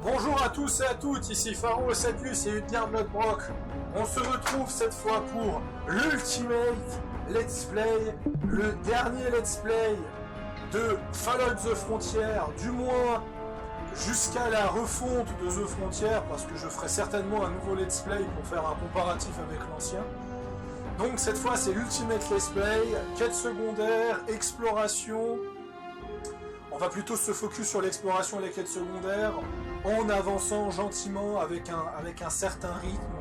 Bonjour à tous et à toutes, ici Pharaon Satus et Udgar Bloodbrock. On se retrouve cette fois pour l'Ultimate Let's Play, le dernier Let's Play de Fallout The Frontier, du moins jusqu'à la refonte de The Frontier, parce que je ferai certainement un nouveau Let's Play pour faire un comparatif avec l'ancien. Donc cette fois c'est l'Ultimate Let's Play, quête secondaire, exploration. On va plutôt se focus sur l'exploration et les quêtes secondaires en avançant gentiment avec un certain rythme.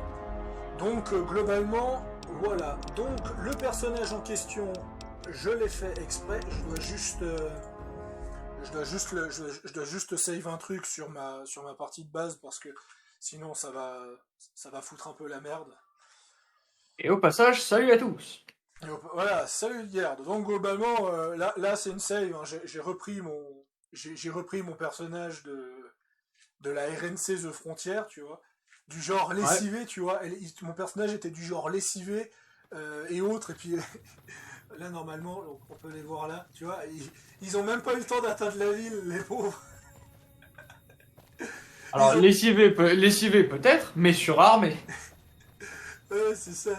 Donc globalement, voilà. Donc le personnage en question, je l'ai fait exprès. Je dois juste save un truc sur ma partie de base parce que sinon ça va foutre un peu la merde. Et au passage, salut à tous. Voilà, salut Gerd. Donc globalement, là c'est une save. Hein. J'ai repris mon personnage de la RNC The Frontier, tu vois, du genre lessivé, ouais. Tu vois. Mon personnage était du genre lessivé et autres. Et puis là normalement, on peut les voir là, tu vois. Ils ont même pas eu le temps d'atteindre la ville, les pauvres. Alors lessivé peut-être, mais surarmé. Ouais, c'est ça.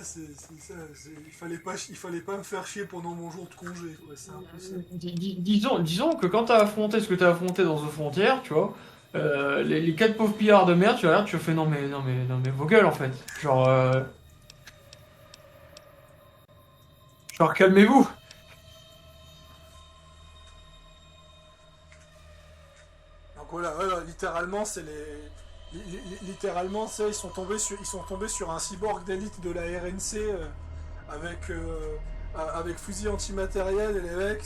Il fallait pas me faire chier pendant mon jour de congé. Ouais, c'est un peu ça. Disons que quand t'as affronté ce que t'as affronté dans The Frontier, tu vois, les 4 pauvres pillards de merde, tu regardes, tu fais non mais vos gueules en fait. Genre calmez-vous. Donc voilà, littéralement ils sont tombés sur un cyborg d'élite de la RNC avec fusil antimatériel, et les mecs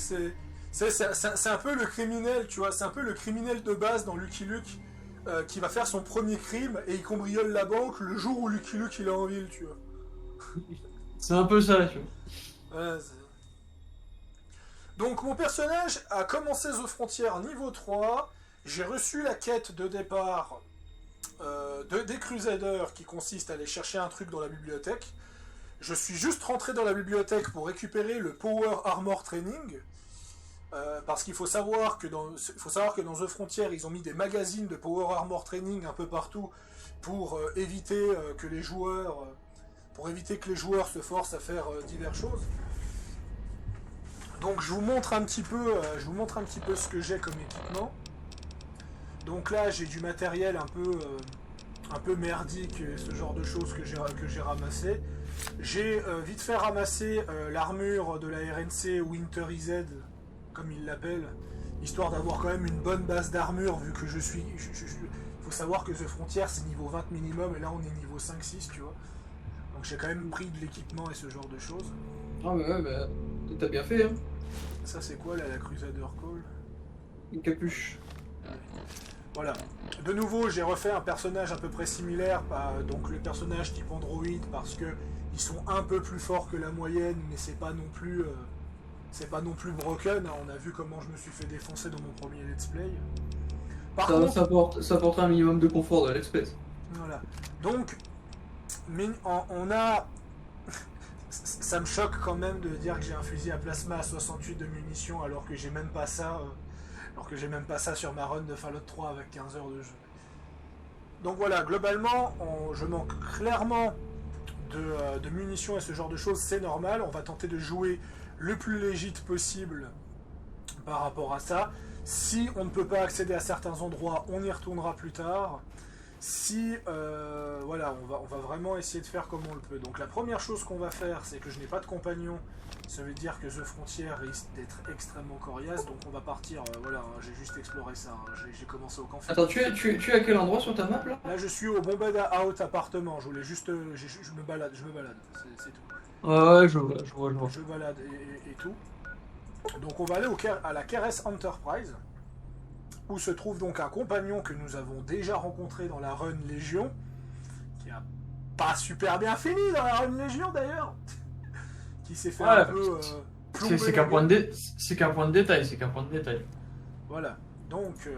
c'est un peu le criminel, tu vois, c'est un peu le criminel de base dans Lucky Luke qui va faire son premier crime et il cambriole la banque le jour où Lucky Luke il est en ville, tu vois. C'est un peu ça, tu vois. Ouais, donc mon personnage a commencé The Frontier niveau 3, j'ai reçu la quête de départ des Crusaders qui consiste à aller chercher un truc dans la bibliothèque. Je suis juste rentré dans la bibliothèque pour récupérer le Power Armor Training. Parce qu'il faut savoir que dans The Frontier, ils ont mis des magazines de Power Armor Training un peu partout pour éviter que les joueurs se forcent à faire diverses choses. Donc je vous montre un petit peu ce que j'ai comme équipement. Donc là j'ai du matériel un peu merdique, ce genre de choses que j'ai ramassé. J'ai vite fait ramasser l'armure de la RNC Winter IZ, comme ils l'appellent, histoire d'avoir quand même une bonne base d'armure, vu que je suis... faut savoir que The Frontier c'est niveau 20 minimum, et là on est niveau 5-6, tu vois. Donc j'ai quand même pris de l'équipement et ce genre de choses. Ah ouais, bah, t'as bien fait, hein. Ça c'est quoi là, la Crusader Call? Une capuche. Voilà. De nouveau, j'ai refait un personnage à peu près similaire, donc le personnage type Android, parce que ils sont un peu plus forts que la moyenne, mais c'est pas non plus broken. Hein. On a vu comment je me suis fait défoncer dans mon premier let's play. Ça apporte un minimum de confort de l'espèce. Voilà. Donc, on a... Ça me choque quand même de dire que j'ai un fusil à plasma à 68 de munitions alors que j'ai même pas ça. Sur ma run de Fallout 3 avec 15 heures de jeu. Donc voilà, globalement, je manque clairement de munitions et ce genre de choses, c'est normal. On va tenter de jouer le plus légit possible par rapport à ça. Si on ne peut pas accéder à certains endroits, on y retournera plus tard. Si, voilà, on va vraiment essayer de faire comme on le peut. Donc la première chose qu'on va faire, c'est que je n'ai pas de compagnon. Ça veut dire que The Frontier risque d'être extrêmement coriace. Donc on va partir, voilà, j'ai juste exploré ça. Hein. J'ai commencé au camp. Attends, tu es à quel endroit sur ta map là? Là je suis au Bombed Out appartement. Je voulais juste, je me balade, c'est tout. Ouais, je vois. Je balade et tout. Donc on va aller à la Keres Enterprise, où se trouve donc un compagnon que nous avons déjà rencontré dans la run Légion, qui a pas super bien fini dans la run Légion d'ailleurs, qui s'est fait un peu plomber. C'est qu'un point de détail, Voilà, donc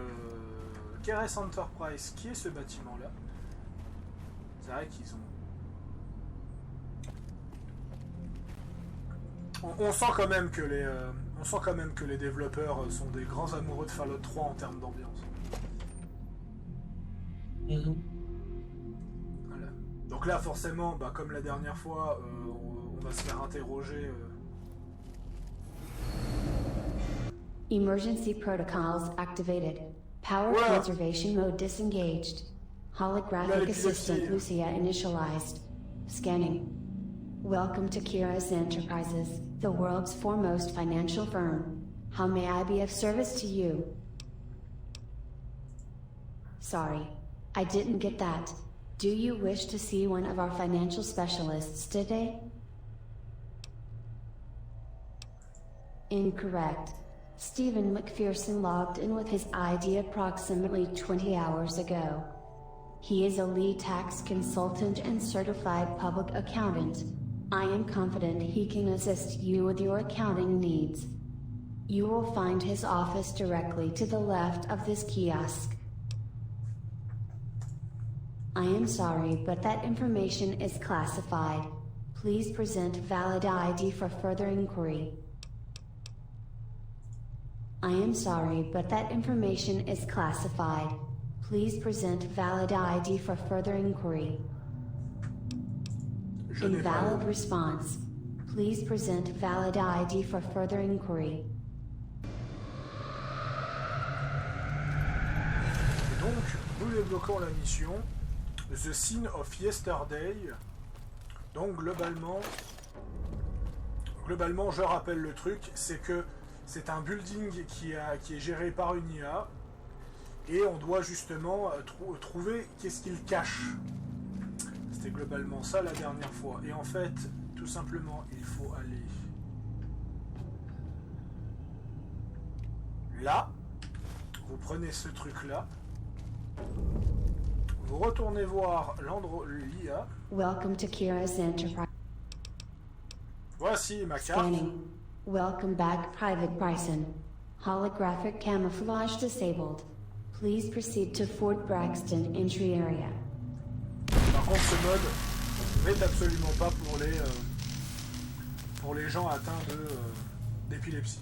Keres Enterprise, qui est ce bâtiment là. C'est vrai qu'ils ont... On sent quand même que les développeurs sont des grands amoureux de Fallout 3 en termes d'ambiance. Voilà. Donc là, forcément, bah, comme la dernière fois, on va se faire interroger. Emergency protocols activated. Power Voilà. conservation mode disengaged. Holographic assistant Lucia initialized. Scanning. Welcome to Kira's Enterprises, the world's foremost financial firm. How may I be of service to you? Sorry, I didn't get that. Do you wish to see one of our financial specialists today? Incorrect. Stephen McPherson logged in with his ID approximately 20 hours ago. He is a lead tax consultant and certified public accountant. I am confident he can assist you with your accounting needs. You will find his office directly to the left of this kiosk. I am sorry, but that information is classified. Please present valid ID for further inquiry. I am sorry, but that information is classified. Please present valid ID for further inquiry. Invalid response. Please present valid ID for further inquiry. Et donc, nous débloquons la mission The Scene of Yesterday. Donc globalement, je rappelle le truc, c'est que c'est un building qui est géré par une IA et on doit justement trouver qu'est-ce qu'il cache. C'était globalement ça la dernière fois. Et en fait, tout simplement, il faut aller là. Vous prenez ce truc-là. Vous retournez voir l'IA. Welcome to Kira's Enterprise. Voici ma carte. Scanning. Welcome back, Private Bryson. Holographic camouflage disabled. Please proceed to Fort Braxton entry area. Par contre, ce mode n'est absolument pas pour les gens atteints d'épilepsie.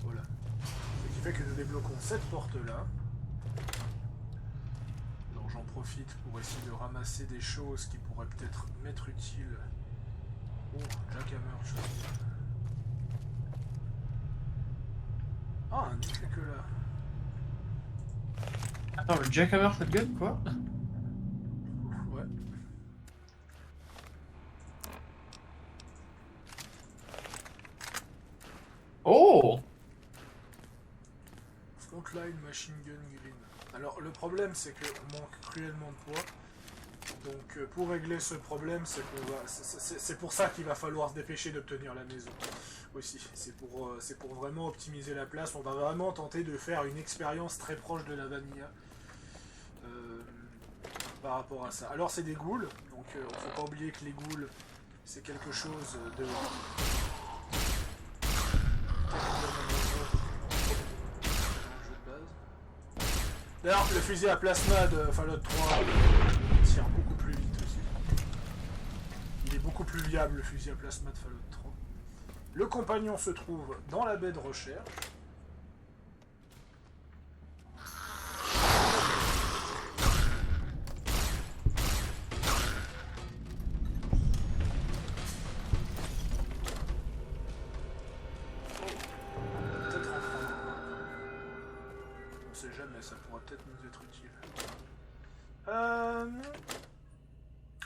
Voilà. Ce qui fait que nous débloquons cette porte-là. Donc j'en profite pour essayer de ramasser des choses qui pourraient peut-être m'être utiles. Oh, jackhammer, je sais. Ah, un que là. Attends, le jackhammer shotgun, quoi? Ouais. Oh! Frontline Machine Gun Green. Alors le problème c'est qu'on manque cruellement de poids. Donc pour régler ce problème, c'est pour ça qu'il va falloir se dépêcher d'obtenir la maison aussi. C'est pour vraiment optimiser la place. On va vraiment tenter de faire une expérience très proche de la vanilla par rapport à ça. Alors c'est des ghouls, donc il ne faut pas oublier que les ghouls c'est quelque chose de... D'ailleurs, le fusil à plasma de Fallout 3 tire beaucoup plus vite aussi. Il est beaucoup plus viable, le fusil à plasma de Fallout 3. Le compagnon se trouve dans la baie de recherche. Jamais, ça pourra peut-être nous être utile.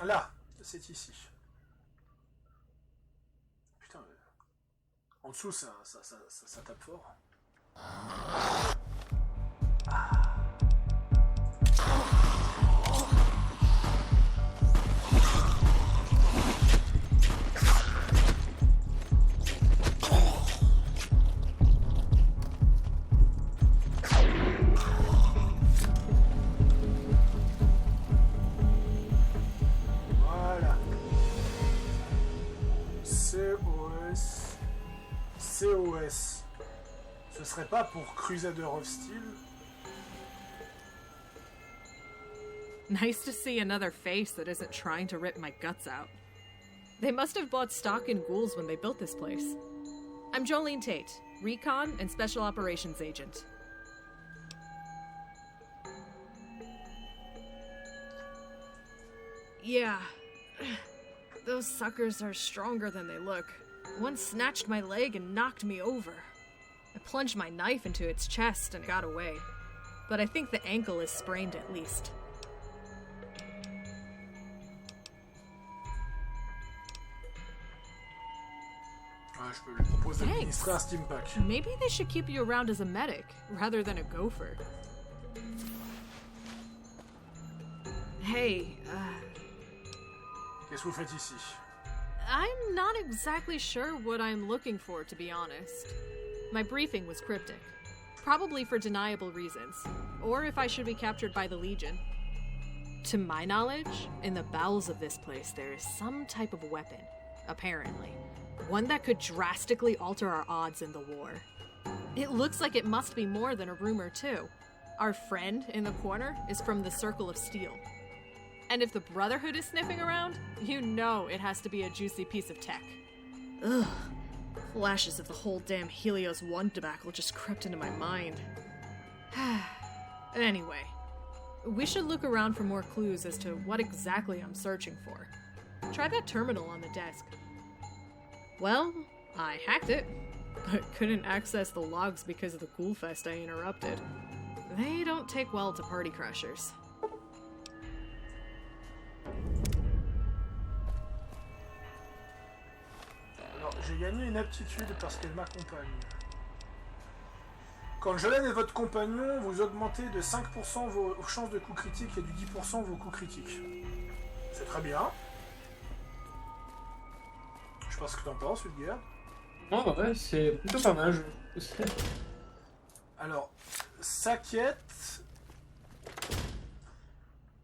Là, c'est ici. Putain, en dessous, ça tape fort. COS. Ce serait pas pour Crusader of Steel? Nice to see another face that isn't trying to rip my guts out. They must have bought stock in ghouls when they built this place. I'm Jolene Tate, Recon and Special Operations Agent. Yeah. Those suckers are stronger than they look. One snatched my leg and knocked me over. I plunged my knife into its chest and got away. But I think the ankle is sprained at least. Ah, je peux lui proposer d'administrer un steam pack. Maybe they should keep you around as a medic, rather than a gopher. Hey, Qu'est-ce que vous faites ici? I'm not exactly sure what I'm looking for, to be honest. My briefing was cryptic. Probably for deniable reasons. Or if I should be captured by the Legion. To my knowledge, in the bowels of this place there is some type of weapon, apparently. One that could drastically alter our odds in the war. It looks like it must be more than a rumor, too. Our friend in the corner is from the Circle of Steel. And if the Brotherhood is sniffing around, you know it has to be a juicy piece of tech. Ugh. Flashes of the whole damn Helios 1 debacle just crept into my mind. Anyway, we should look around for more clues as to what exactly I'm searching for. Try that terminal on the desk. Well, I hacked it, but couldn't access the logs because of the Ghoul Fest I interrupted. They don't take well to party crashers. Alors, j'ai gagné une aptitude parce qu'elle m'accompagne. Quand le gelen est votre compagnon, vous augmentez de 5% vos chances de coups critiques et de 10% vos coups critiques. C'est très bien. Je sais pas ce que t'en penses, Ulger. Oh ouais, c'est plutôt pas mal. Alors, sa quête...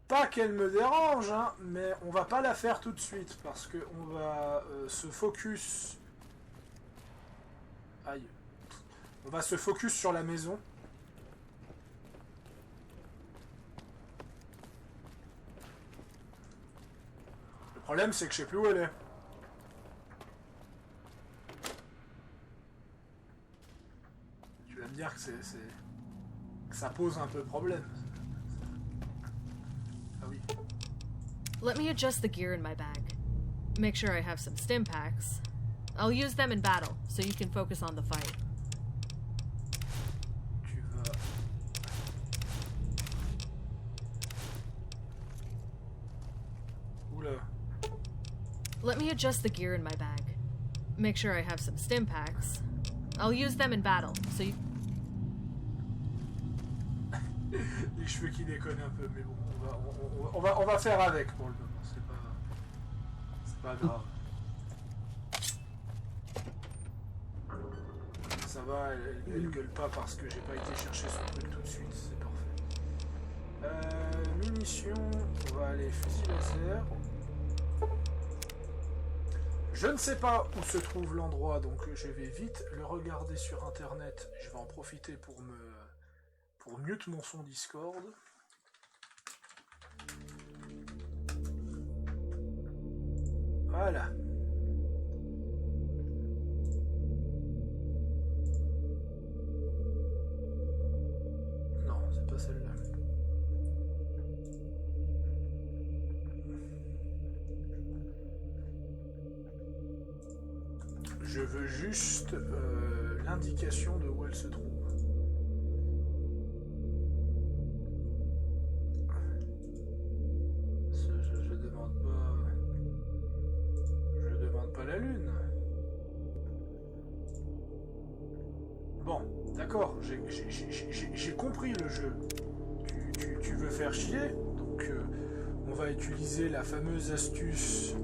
Pas qu'elle me dérange, hein, mais on va pas la faire tout de suite parce que on va se focus. Aïe. On va se focus sur la maison. Le problème, c'est que je sais plus où elle est. Tu vas me dire que que ça pose un peu problème. Ah oui. Let me adjust the gear in my bag. Make sure I have some stim packs. I'll use them in battle, so you can focus on the fight. Tu vas... Oula. Let me adjust the gear in my bag. Make sure I have some stim packs. I'll use them in battle, so you... Les cheveux qui déconnent un peu, mais bon, on va faire avec pour le moment, c'est pas grave. Ça va, elle gueule pas parce que j'ai pas été chercher son truc tout de suite, c'est parfait. Munitions, on va aller fusil laser. Je ne sais pas où se trouve l'endroit, donc je vais vite le regarder sur internet. Je vais en profiter pour mute mon son Discord. Voilà. Non, c'est pas celle-là. Je veux juste l'indication de où elle se trouve. La lune. Bon, d'accord, j'ai compris le jeu. Tu veux faire chier, donc on va utiliser la fameuse astuce.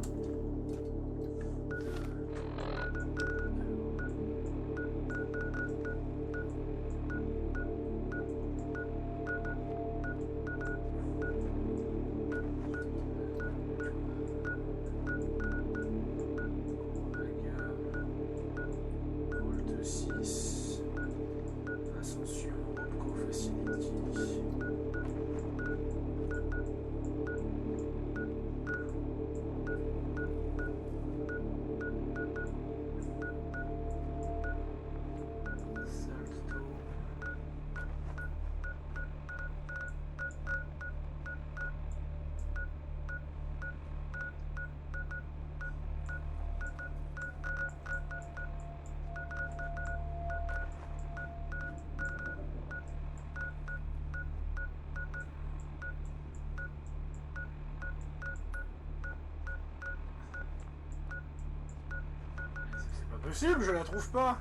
possible, je la trouve pas.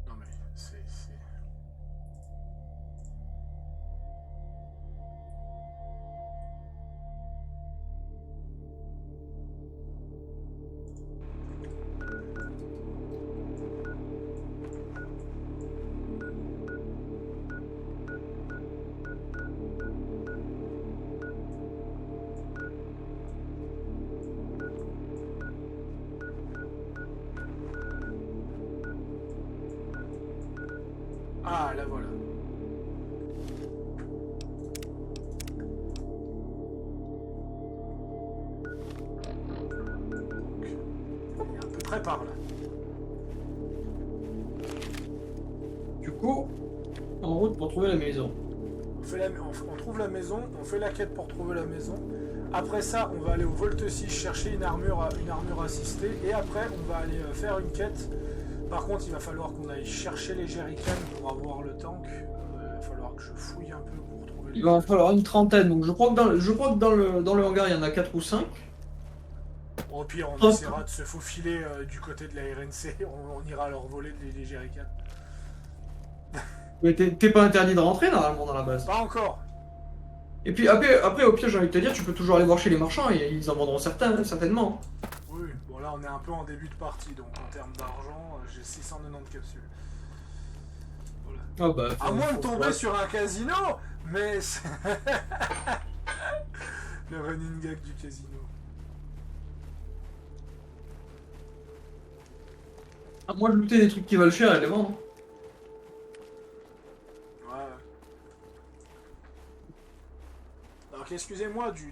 Non mais c'est... Ah, là voilà. Il est à peu près par là. Du coup, en route pour trouver la maison. On trouve la maison, on fait la quête pour trouver la maison. Après ça, on va aller au Vault 6 chercher une armure assistée. Et après, on va aller faire une quête. Par contre, il va falloir qu'on aille chercher les jerrycans pour avoir le tank. Il va falloir que je fouille un peu pour trouver... Il va en falloir une trentaine. Donc je crois que dans le hangar, il y en a 4 ou 5. Au pire, on essaiera de se faufiler du côté de la RNC. On ira leur voler les jerrycans. Mais t'es pas interdit de rentrer normalement dans la base. Pas encore. Et puis après au pire, j'ai envie de te dire, tu peux toujours aller voir chez les marchands et ils en vendront certainement. Oui, bon là on est un peu en début de partie, donc en termes d'argent, j'ai 690 capsules. Voilà. Ah bah, À moins de tomber sur un casino, mais... Le running gag du casino. À moins de looter des trucs qui valent cher et les vendre. Ouais. Donc excusez-moi du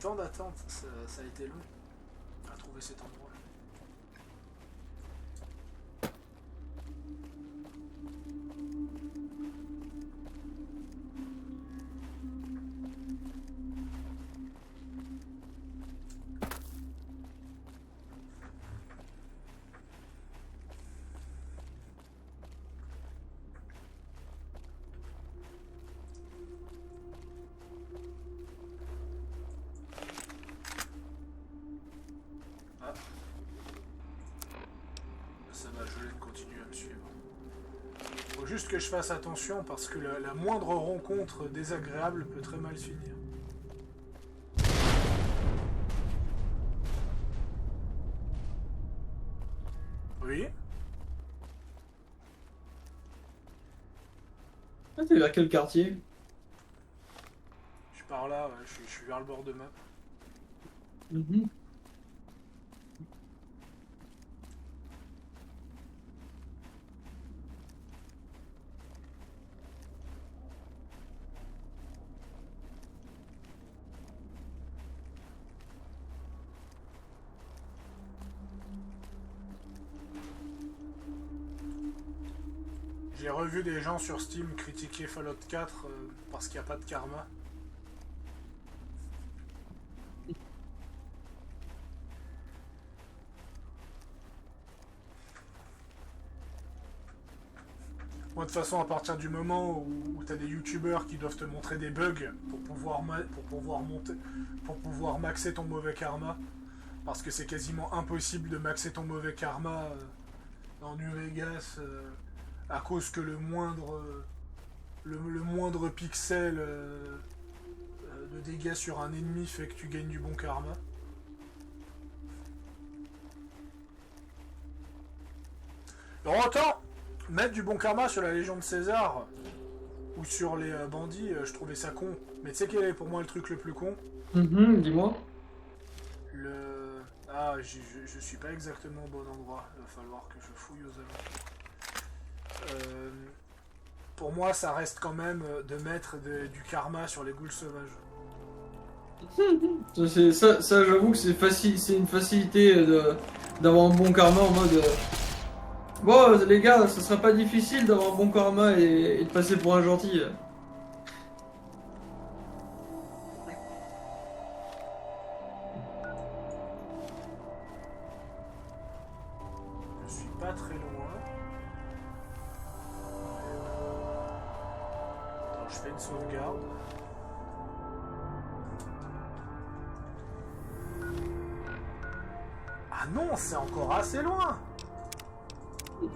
temps d'attente, ça a été long à trouver cet endroit. Ça va, Jolene continue à me suivre. Faut juste que je fasse attention parce que la moindre rencontre désagréable peut très mal finir. Oui. Ah, t'es vers quel quartier? Je suis par là, ouais, je suis vers le bord de map. J'ai revu des gens sur Steam critiquer Fallout 4 parce qu'il n'y a pas de karma. Moi, de toute façon, à partir du moment où tu as des youtubeurs qui doivent te montrer des bugs pour pouvoir maxer ton mauvais karma, parce que c'est quasiment impossible de maxer ton mauvais karma dans New Vegas à cause que le moindre pixel de dégâts sur un ennemi fait que tu gagnes du bon karma. Alors autant mettre du bon karma sur la Légion de César ou sur les bandits, je trouvais ça con. Mais tu sais quel est pour moi le truc le plus con? Dis-moi. Ah, je suis pas exactement au bon endroit. Il va falloir que je fouille aux alentours. Pour moi, ça reste quand même de mettre du karma sur les ghouls sauvages. Ça j'avoue que c'est une facilité d'avoir un bon karma en mode. Bon, les gars, ça sera pas difficile d'avoir un bon karma et de passer pour un gentil. Je suis pas très loin. Attends, je fais une sauvegarde. Ah non, c'est encore assez loin. De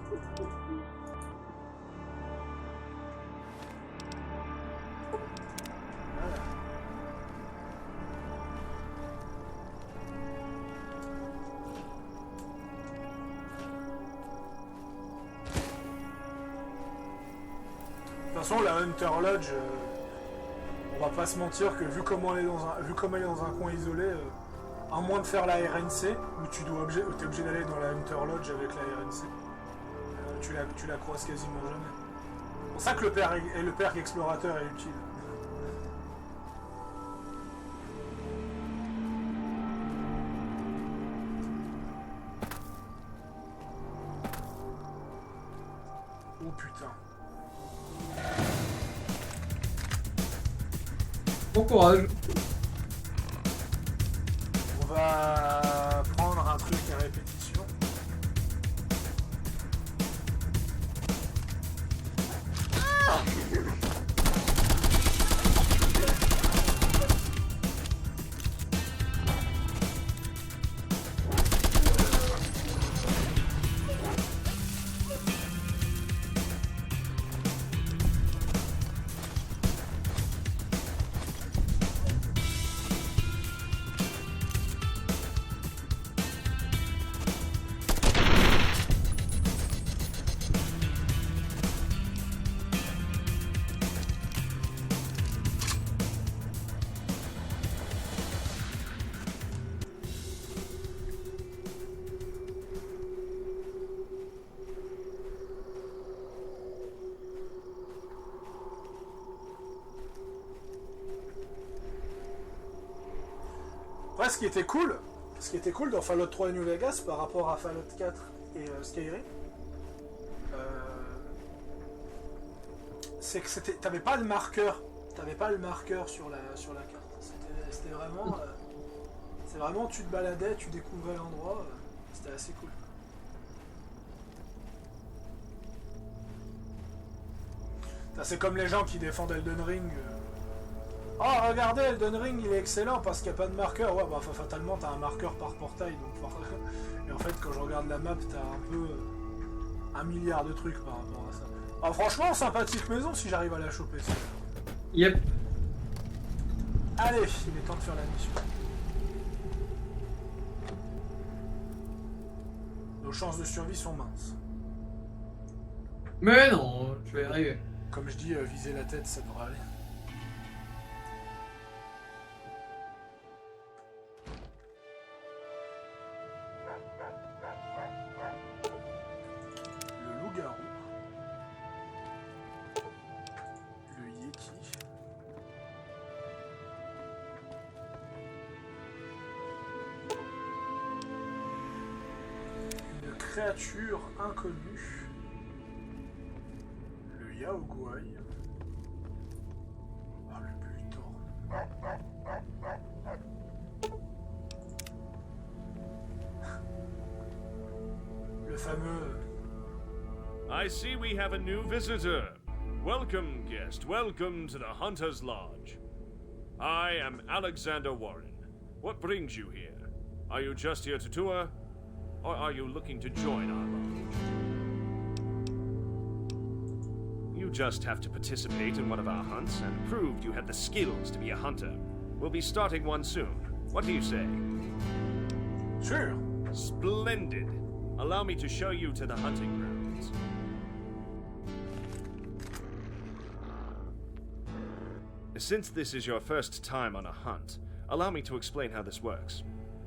toute façon, la Hunter Lodge, on va pas se mentir que vu comment elle est dans un coin isolé, à moins de faire la RNC, où t'es obligé d'aller dans la Hunter Lodge avec la RNC, tu la croises quasiment jamais. C'est pour ça que le perk explorateur est utile. Oh putain. Bon courage. On va prendre un truc à répétition. Ouais, ce qui était cool dans Fallout 3 et New Vegas par rapport à Fallout 4 et Skyrim, c'est que t'avais pas le marqueur sur la carte. C'était vraiment, c'est vraiment tu te baladais, tu découvrais l'endroit, c'était assez cool. C'est comme les gens qui défendent Elden Ring. Oh, regardez, Elden Ring, il est excellent parce qu'il n'y a pas de marqueur. Ouais, bah fatalement, t'as un marqueur par portail. Donc, et en fait, quand je regarde la map, t'as un peu 1 milliard de trucs par rapport à ça. Ah, franchement, sympathique maison si j'arrive à la choper. Yep. Allez, il est temps de faire la mission. Nos chances de survie sont minces. Mais non, je vais y arriver. Comme je dis, viser la tête, ça devrait aller. Le loup-garou. Le yéti. Une créature inconnue. Le Yaoguai. Ah, le bullthorn. Le fameux. I see we have a new visitor. Welcome, guest. Welcome to the Hunter's Lodge. I am Alexander Warren. What brings you here? Are you just here to tour? Or are you looking to join our lodge? You just have to participate in one of our hunts and proved you had the skills to be a hunter. We'll be starting one soon. What do you say? Sure. Splendid. Allow me to show you to the hunting grounds. Since this is your first time on a hunt, allow me to explain how this works.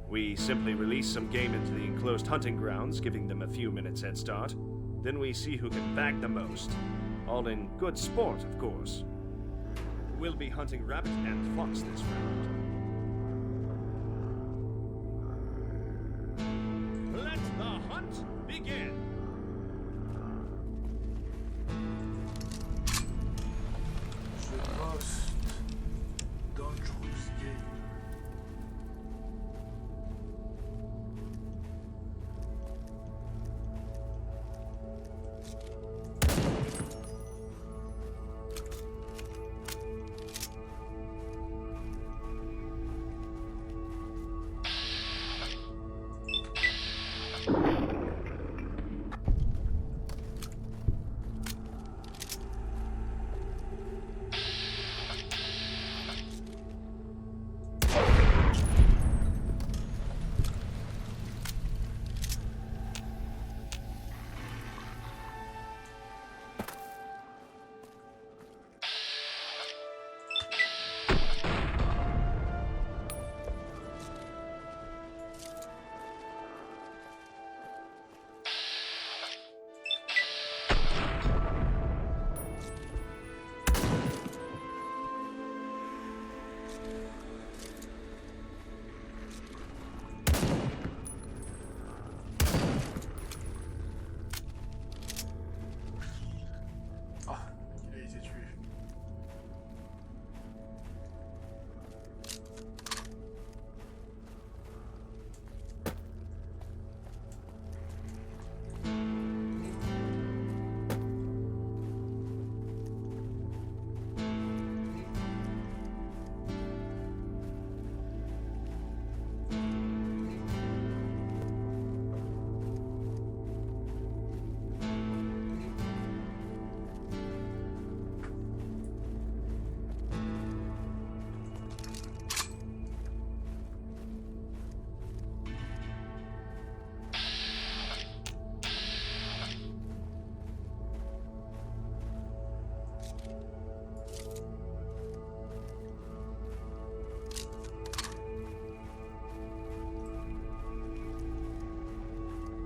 We simply release some game into the enclosed hunting grounds, giving them a few minutes head start. Then we see who can bag the most. All in good sport, of course. We'll be hunting rabbit and fox this round.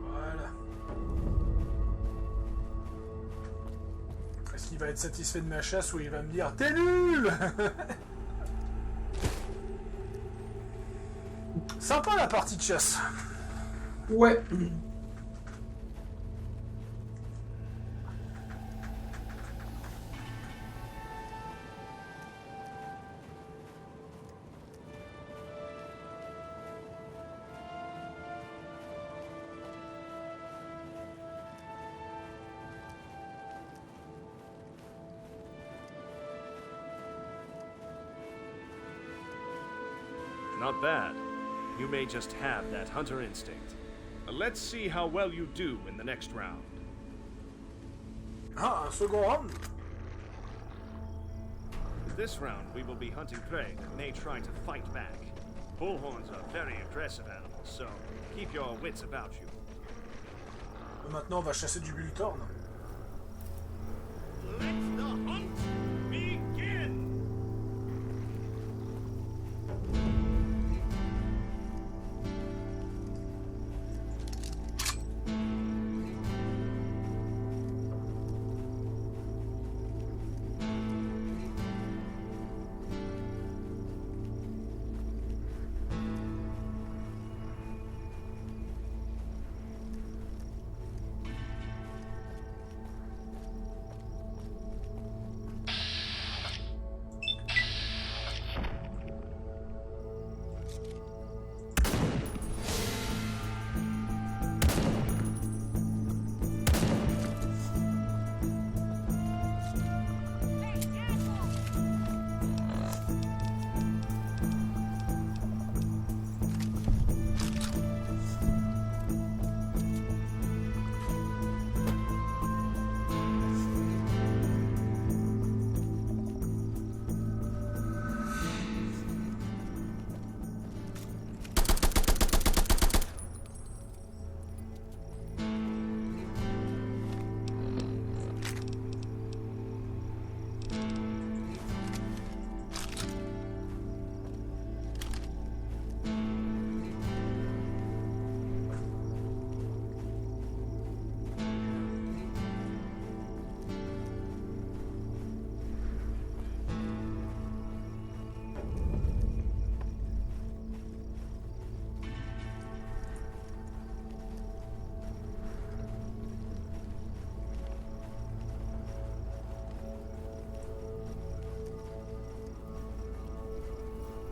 Voilà. Est-ce qu'il va être satisfait de ma chasse ou il va me dire t'es nul? Sympa la partie de chasse. Ouais. Not bad. You may just have that hunter instinct. Let's see how well you do in the next round. Ah, un second round? This round, we will be hunting prey that may try to fight back. Bullhorns are very aggressive animals, so keep your wits about you. Maintenant, on va chasser du bullthorn. Let the hunt begin!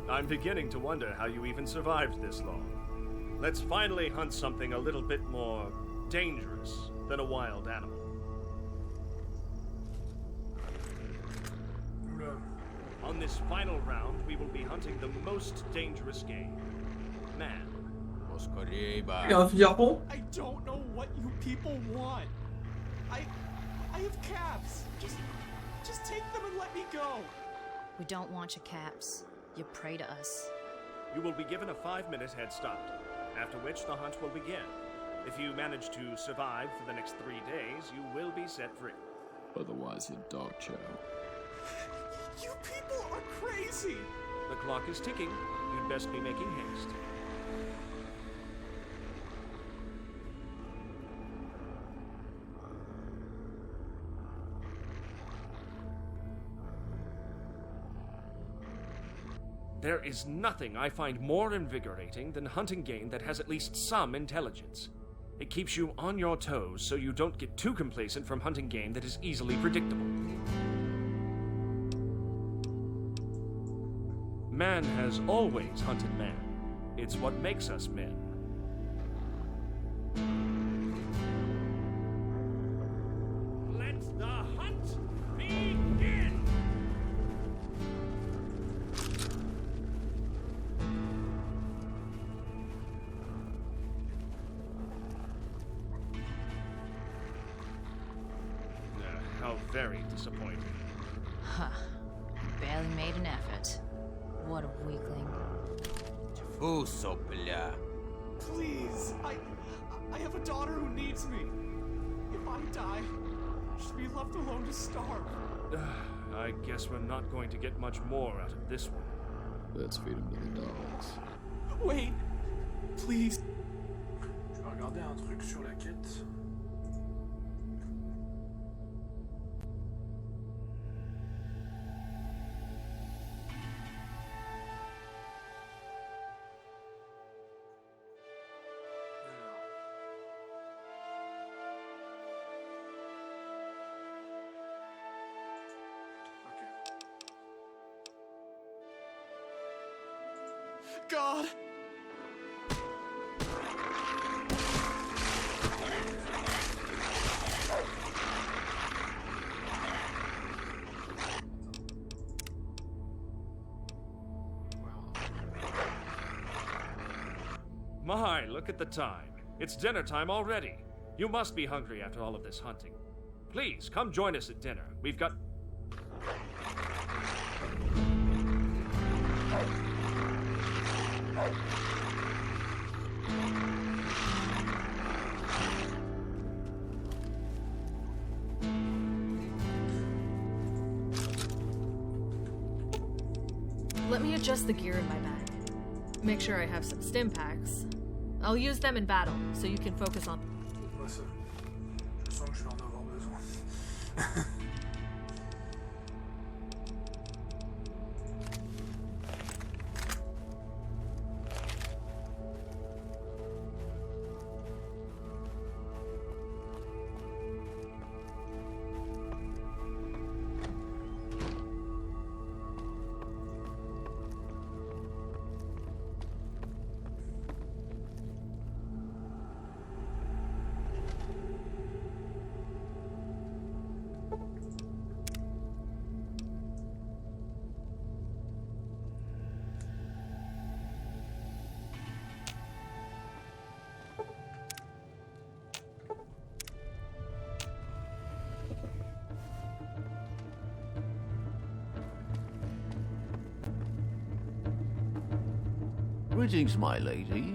I'm beginning to wonder how you even survived this long. Let's finally hunt something a little bit more dangerous than a wild animal. Oula. On this final round, we will be hunting the most dangerous game. Man. Il y a un fusil à harpon. I don't know what you people want. I have caps. Just take them and let me go. We don't want your caps. You prey to us. You will be given a 5-minute head start, after which the hunt will begin. If you manage to survive for the next 3 days, you will be set free. Otherwise, you're dog chow. You people are crazy. The clock is ticking. You'd best be making haste. There is nothing I find more invigorating than hunting game that has at least some intelligence. It keeps you on your toes so you don't get too complacent from hunting game that is easily predictable. Man has always hunted man. It's what makes us men. Let the hunt begin! How very disappointing. Huh. Barely made an effort. What a weakling. Fuso, bля. Please, I have a daughter who needs me. If I die, she'll be left alone to starve. I guess we're not going to get much more out of this one. Let's feed him to the dogs. Wait, please. Je vais regarder un truc sur la quête. God. My, look at the time. It's dinner time already. You must be hungry after all of this hunting. Please, come join us at dinner. We've got... Let me adjust the gear in my bag. Make sure I have some stim packs. I'll use them in battle, so you can focus on... Moi, ça, je sens que je vais en avoir besoin. Greetings, my lady.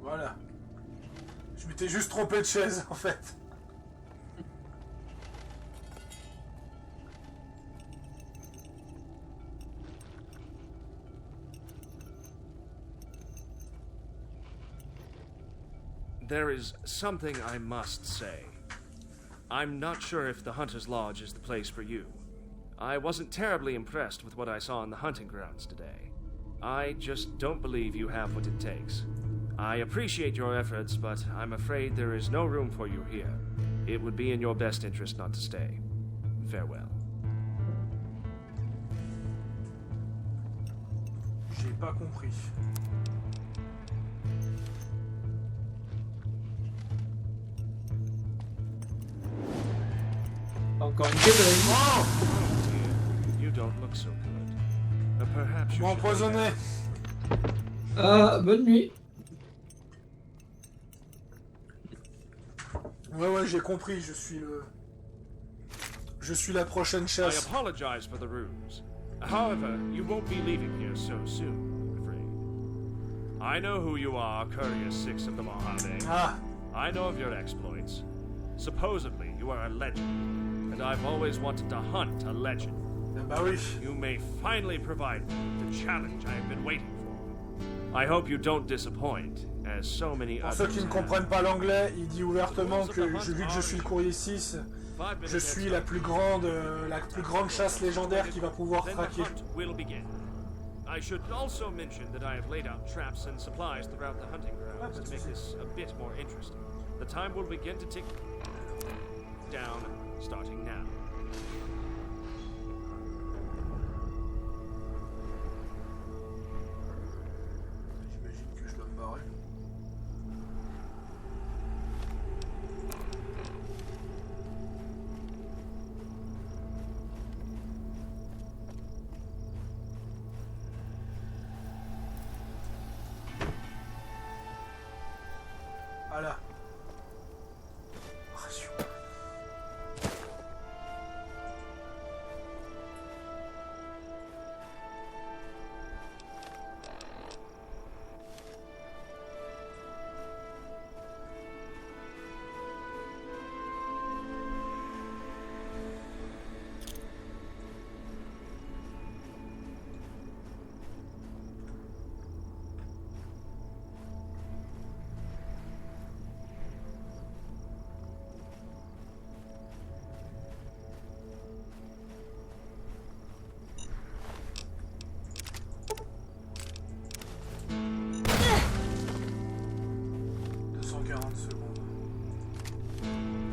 Voilà. Je m'étais juste trompé de chaise, en fait. there is something I must say. I'm not sure if the Hunter's Lodge is the place for you. I wasn't terribly impressed with what I saw in the hunting grounds today. I just don't believe you have what it takes. I appreciate your efforts, but I'm afraid there is no room for you here. It would be in your best interest not to stay. Farewell. J'ai pas compris. Encore une quête. Oh dear, you don't look so good. Perhaps you should Empoisonné. Bonne nuit. Ouais, j'ai compris, je suis la prochaine I chasse. apologize for the ruse. However, you won't be leaving here so soon, I'm afraid. I know who you are, Courier 6 of the Mojave. Ah, I know of your exploits. Supposedly, you are a legend, and I've always wanted to hunt a legend. bah oui. You may finally provide me with the challenge I have been waiting for. I hope you don't disappoint, as so many Pour others ceux qui ne have. comprennent pas l'anglais, il dit ouvertement que, vu que je suis le courrier 6, je suis la plus grande chasse légendaire qu'il va pouvoir Then the traquer. hunt will begin. I should also mention that I have laid out traps and supplies throughout the hunting grounds to make this a bit more interesting. The time will begin to tick down, starting now. J'imagine que je dois me barrer. Voilà. Ratio.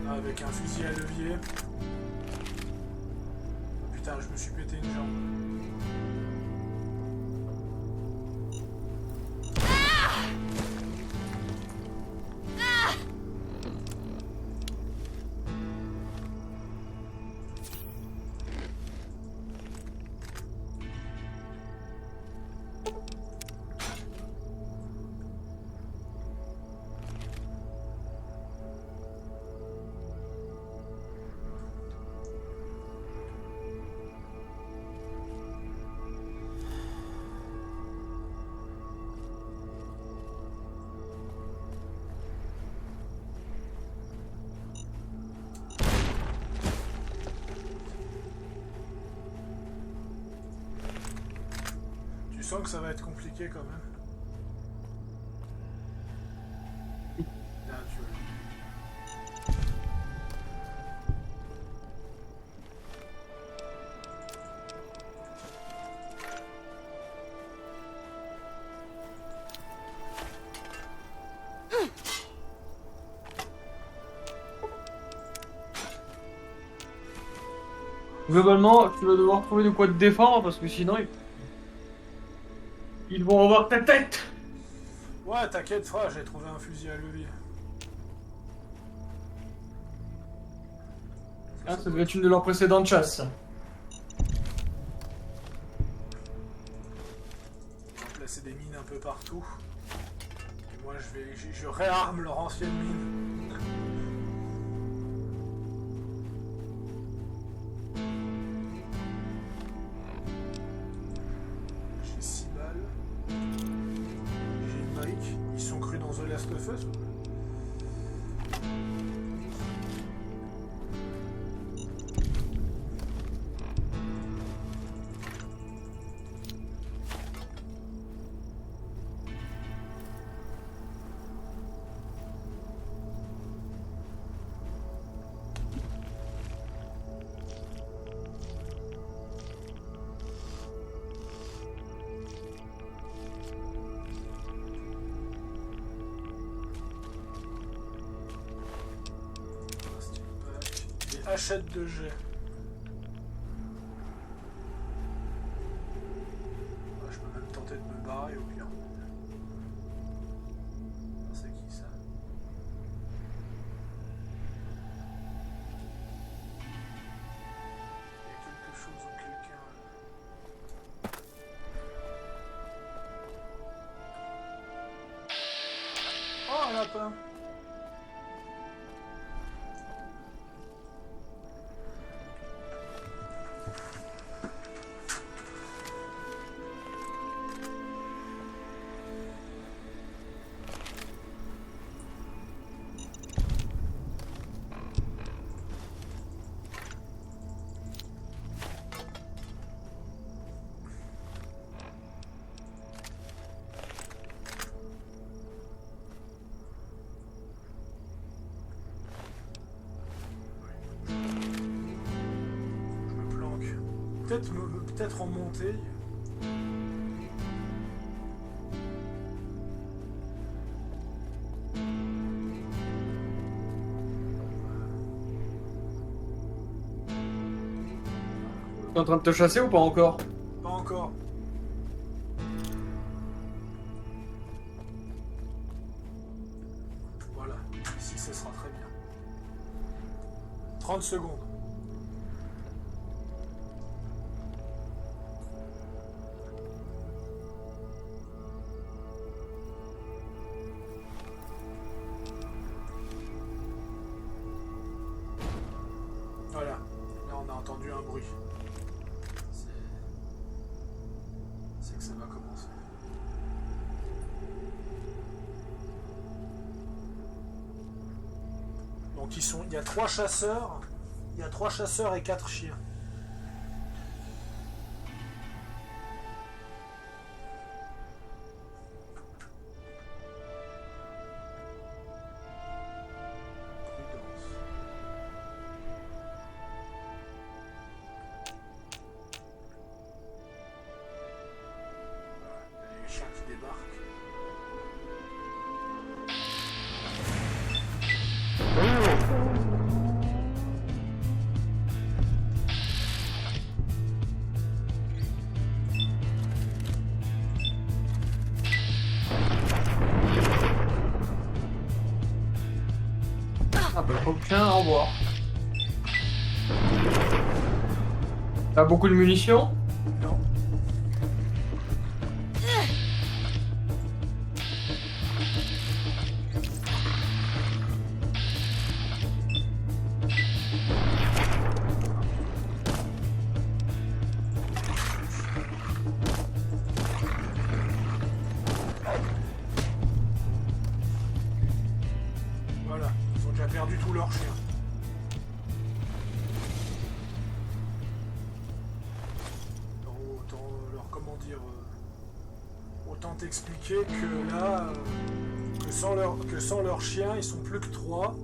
Avec un fusil à levier. Putain, je me suis pété une jambe. Tu sens que ça va être compliqué quand même. Là, tu vois. Globalement, tu vas devoir trouver de quoi te défendre parce que sinon ils vont avoir ta tête. Ouais, t'inquiète, frère, j'ai trouvé un fusil à levier. Ah, ça doit être une de leurs précédentes chasses. Ça. On va placer des mines un peu partout. Et moi, je réarme leur ancienne mine. J'ai 6 balles. J'ai une brique. Ils sont crus dans The Last of Us. Achète 2G. Je peux même tenter de me barrer au pire. C'est qui ça? Il y a quelque chose en quelqu'un. Oh, un lapin! Peut-être en montée. T'es en train de te chasser ou pas encore? Pas encore. Voilà, ici ça sera très bien. 30 secondes. Voilà, là on a entendu un bruit. C'est que ça va commencer. Donc il y a 3 chasseurs, il y a 3 chasseurs et 4 chiens. Tiens, au revoir. T'as beaucoup de munitions? Non. Voilà, ils ont déjà perdu tous leurs chiens. Autant t'expliquer que là, que sans leurs chiens, ils sont plus que 3.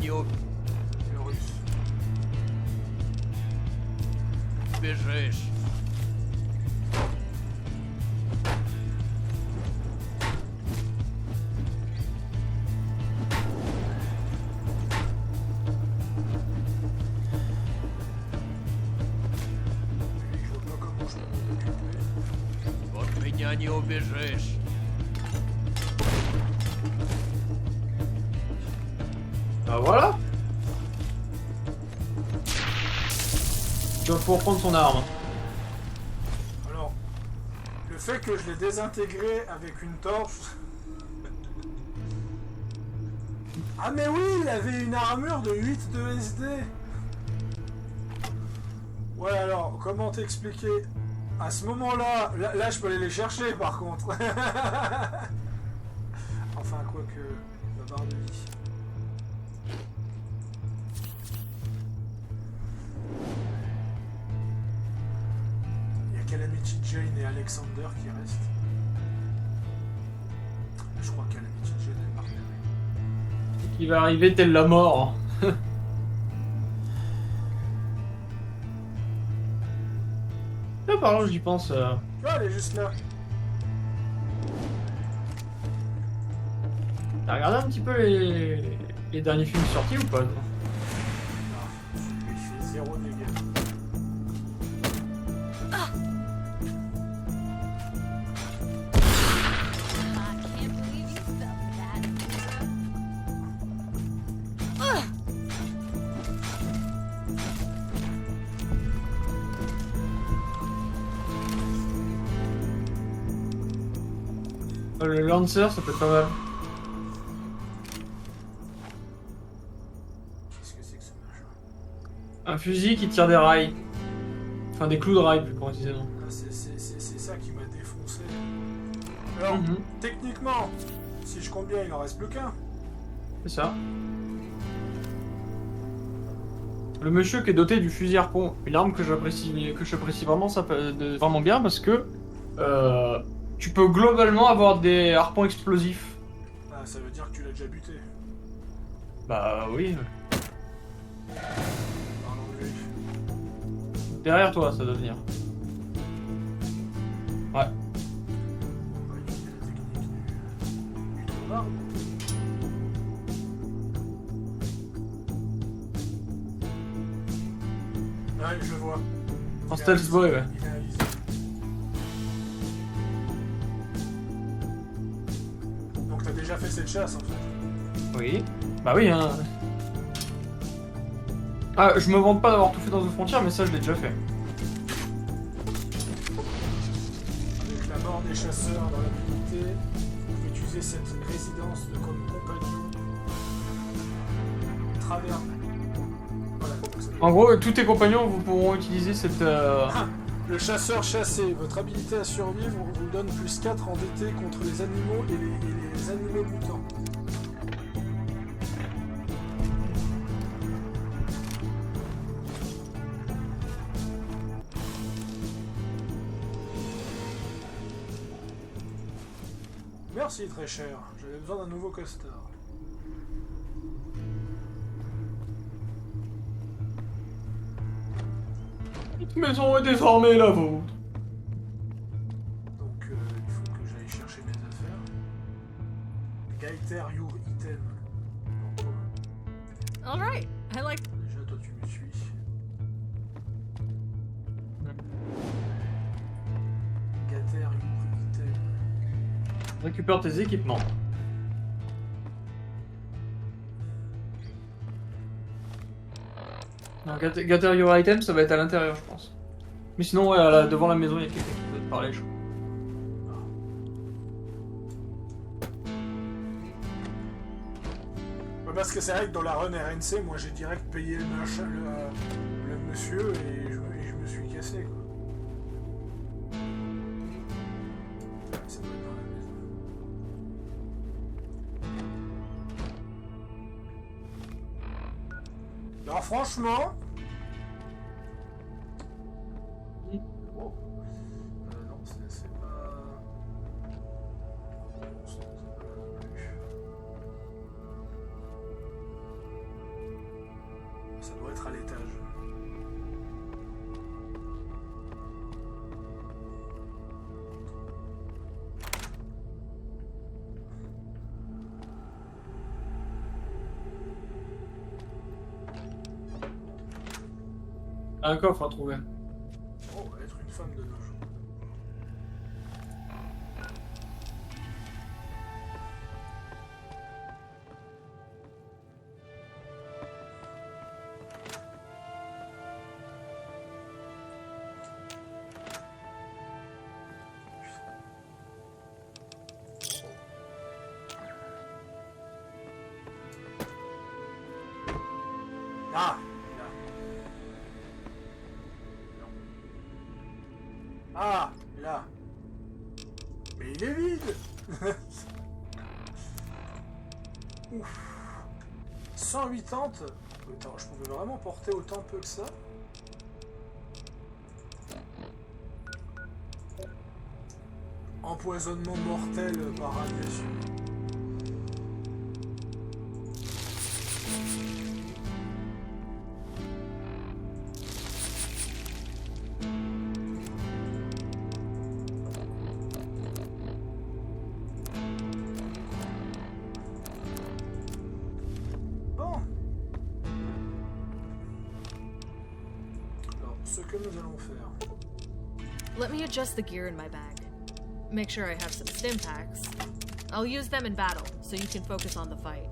Le russe. Бежишь. Lui, je vois pas comment je peux m'en occuper. От меня не убежишь. Bah voilà. Tu vas pouvoir prendre son arme. Alors, le fait que je l'ai désintégré avec une torche... Ah mais oui, il avait une armure de 8 de SD. Ouais, alors, comment t'expliquer? À ce moment-là, là je peux aller les chercher par contre. Enfin, quoique, la barre de vie. Il y a Calamity Jane et Alexander qui restent. Je crois que Calamity Jane est marquée. Qui va arriver telle la mort. Là, pardon, j'y pense. Tu vois, elle est juste là. T'as regardé un petit peu les derniers films sortis ou pas toi? Celui il fait 0 dégâts. I can't believe you felt that, Lisa. Le Lancer, ça peut être pas mal. Qu'est-ce que c'est que ce machin? Un fusil qui tire des rails. Enfin, des clous de rails, plus précisément. Ah, c'est ça qui m'a défoncé. Alors, Mhm. techniquement, si je compte bien, il en reste plus qu'un. C'est ça. Le monsieur qui est doté du fusil harpon, une arme que j'apprécie vraiment, vraiment bien parce que tu peux globalement avoir des harpons explosifs. Ah, ça veut dire que tu l'as déjà buté. Bah oui. Parlons de lui. Derrière toi, ça doit venir. Ouais. On va utiliser la technique du trou d'arbre. Ouais, je le vois. En Il est stealth boy, ouais. Il est avisé. Donc t'as déjà fait cette chasse en fait. Oui. Bah oui, hein. Ah, je me vante pas d'avoir tout fait dans une frontière, mais ça, je l'ai déjà fait. Avec la mort des chasseurs dans l'habilité, vous pouvez utiliser cette résidence comme compagnon. Travers. Voilà, donc ça En gros, tous tes compagnons, vous pourront utiliser cette... Le chasseur chassé, votre habilité à survivre vous donne plus 4 en DT contre les animaux et les animaux mutants. Merci très cher, j'avais besoin d'un nouveau costard. Cette maison est désormais la vôtre. Donc il faut que j'aille chercher mes affaires. Gaiter your item. Donc, Alright, I like. déjà toi tu me suis. Gaiter your item. Récupère tes équipements. Non, gather your item, ça va être à l'intérieur, je pense. Mais sinon, ouais, devant la maison, il y a quelqu'un qui peut te parler, je crois. Ouais, parce que c'est vrai que dans la run RNC, moi j'ai direct payé le monsieur et je me suis cassé quoi. Ça doit être dans la maison. Alors franchement... Oh. Non, c'est pas... C'est pas non plus. Un coffre à trouver. Oh, être une femme de nos jours. Ah, là. Non. Ah, là. Mais il est vide. Ouf. 180. Attends, je pouvais vraiment porter autant peu que ça. Empoisonnement mortel par radiation. Bon. Alors, ce que nous allons faire. Let me adjust the gear in my bag. Make sure I have some stim packs. I'll use them in battle, so you can focus on the fight.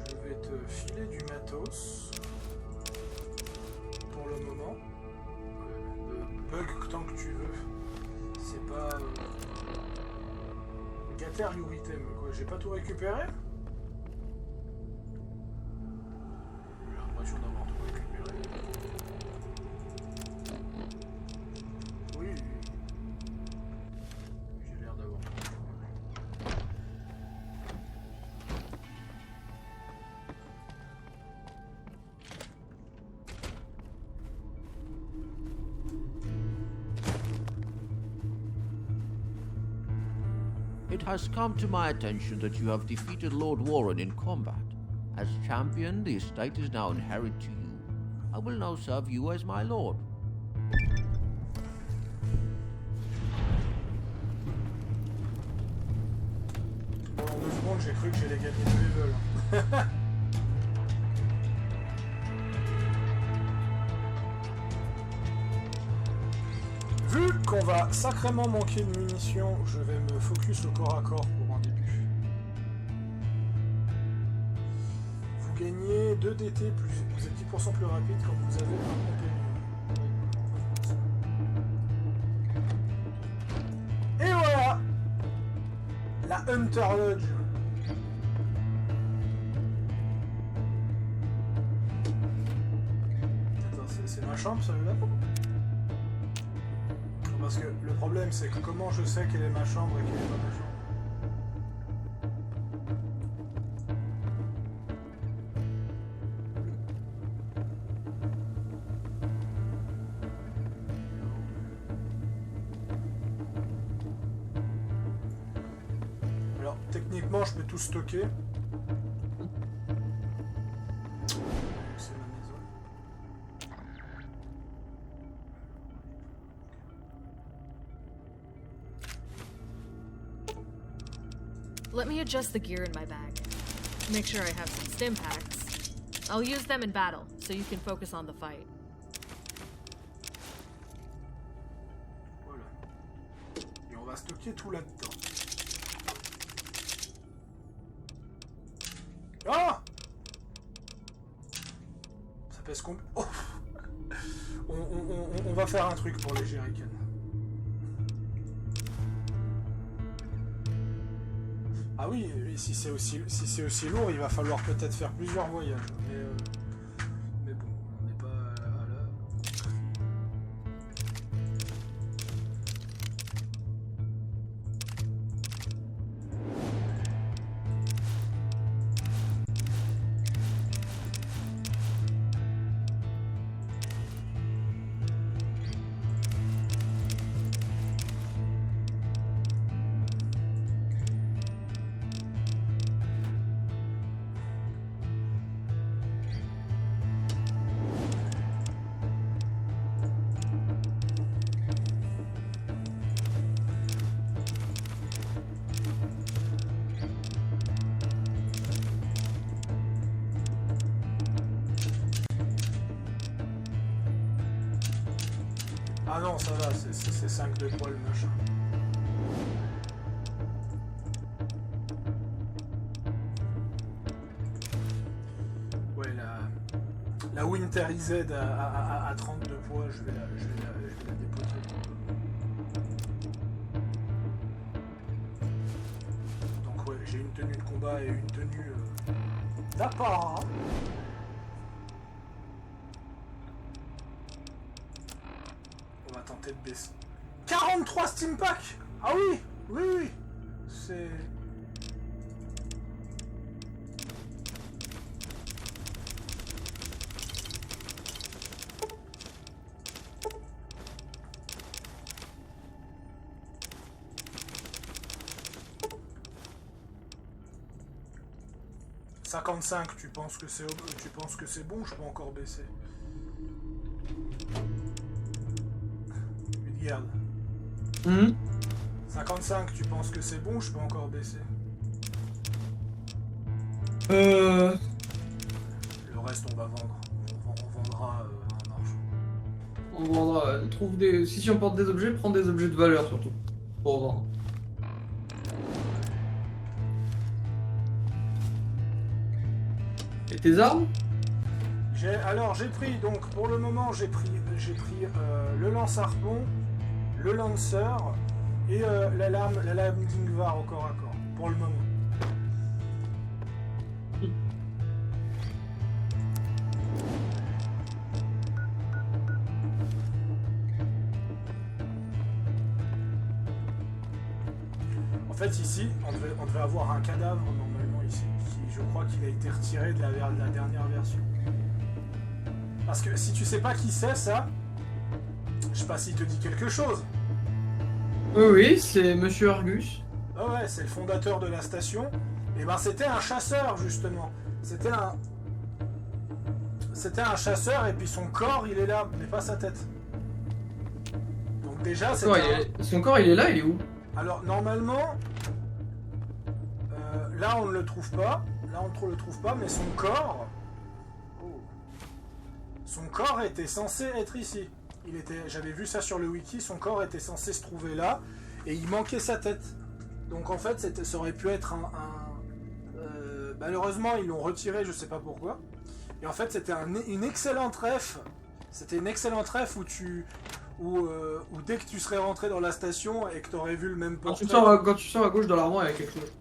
Je vais te filer du matos. Pour le moment. Bug tant que tu veux. C'est pas... Gater Yuritem, quoi. J'ai pas tout récupéré? J'ai l'impression d'avoir tout récupéré. Oui. J'ai l'air d'avoir tout récupéré. It has come to my attention that you have defeated Lord Warren in combat. As champion, the estate is now inherited to you. I will now serve you as my lord. Bon, en 2 secondes, j'ai cru que j'allais gagner 2 levels. Vu qu'on va sacrément manquer de munitions, je vais me focus au corps à corps pour un début. Vous gagnez 2 DT+, vous êtes 10% plus rapide quand vous avez un compagnon. Et voilà, la Hunter Lodge. Attends, c'est ma chambre celle-là? Parce que le problème c'est que comment je sais quelle est ma chambre et quelle est pas ma chambre? Alors techniquement je peux tout stocker. C'est ma maison. Let me adjust the gear in my bag. Make sure I have some stim packs. I'll use them in battle, so you can focus on the fight. Voilà. Et on va stocker tout là-dedans. Ah! Ça pèse combien? Oh! On va faire un truc pour les jerrycans. Ah oui, si c'est aussi lourd, il va falloir peut-être faire plusieurs voyages. Mais bon, on n'est pas à l'heure. Ah non, ça va, c'est 5 de poids le machin. Ouais, la Winter IZ à 32 poids, je vais la dépoter. Donc ouais, j'ai une tenue de combat et une tenue d'apparat. On va tenter de baisser. 43 Steam Pack. Ah oui, oui, oui. C'est... « 55, tu penses que c'est bon, je peux encore baisser. » Regarde. 55, tu penses que c'est bon, je peux encore baisser. Le reste, on va vendre. On vendra un marchand. On vendra. Si on porte des objets, prends des objets de valeur surtout. Pour vendre. Et tes armes? J'ai pris, donc pour le moment, j'ai pris le lance-harpon, le lanceur et la lame d'Ingvar au corps à corps, pour le moment. En fait, ici, on devait avoir un cadavre normalement ici. Je crois qu'il a été retiré de la dernière version. Parce que si tu sais pas qui c'est, ça, je sais pas s'il te dit quelque chose. Oui, c'est Monsieur Argus. Ah ouais, c'est le fondateur de la station. Et ben c'était un chasseur justement. C'était un chasseur et puis son corps il est là, mais pas sa tête. Donc déjà c'est son corps il est là, il est où? Alors normalement, là on ne le trouve pas. Là on ne le trouve pas, mais son corps était censé être ici. J'avais vu ça sur le wiki, son corps était censé se trouver là, et il manquait sa tête. Donc en fait, ça aurait pu être malheureusement, ils l'ont retiré, je sais pas pourquoi. Et en fait, c'était une excellente ref. C'était une excellente ref où dès que tu serais rentré dans la station et que tu aurais vu le même portrait... Quand tu sors à gauche dans l'armoire, il y a quelque chose.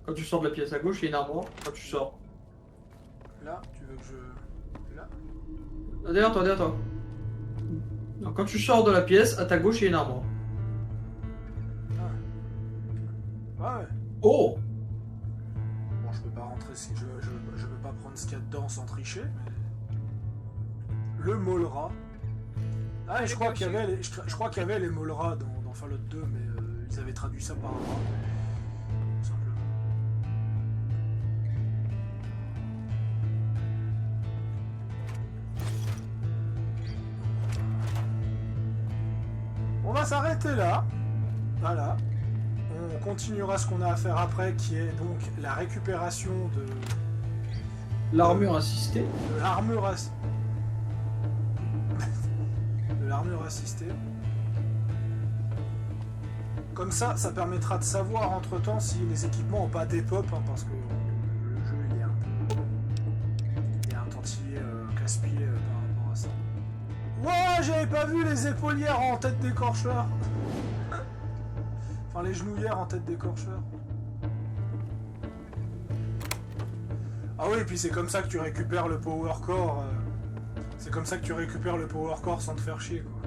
Quand tu sors de la pièce à gauche, il y a une armoire. Quand tu sors. Là, tu veux que je... Là. Derrière toi. Donc, quand tu sors de la pièce, à ta gauche, il y a une armoire. Ah ouais. Oh! Bon, je peux pas rentrer, je peux pas prendre ce qu'il y a dedans sans tricher, mais... Le Molra. Ah, et je crois qu'il y avait les Molra dans Fallout 2, mais ils avaient traduit ça par rat. Simplement. On va s'arrêter là. Voilà. On continuera ce qu'on a à faire après, qui est donc la récupération de... L'armure assistée. De l'armure assistée. Comme ça, ça permettra de savoir entre-temps si les équipements n'ont pas des pop, hein, parce que le jeu il est un tantier casse-pied par rapport à ça. Ouah, j'avais pas vu les épaulières en tête d'écorcheur. Enfin, les genouillères en tête d'écorcheur. Ah oui, et puis c'est comme ça que tu récupères le power core. C'est comme ça que tu récupères le power core sans te faire chier, quoi.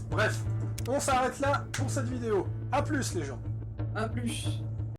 Bref, on s'arrête là pour cette vidéo. A plus, les gens. A plus.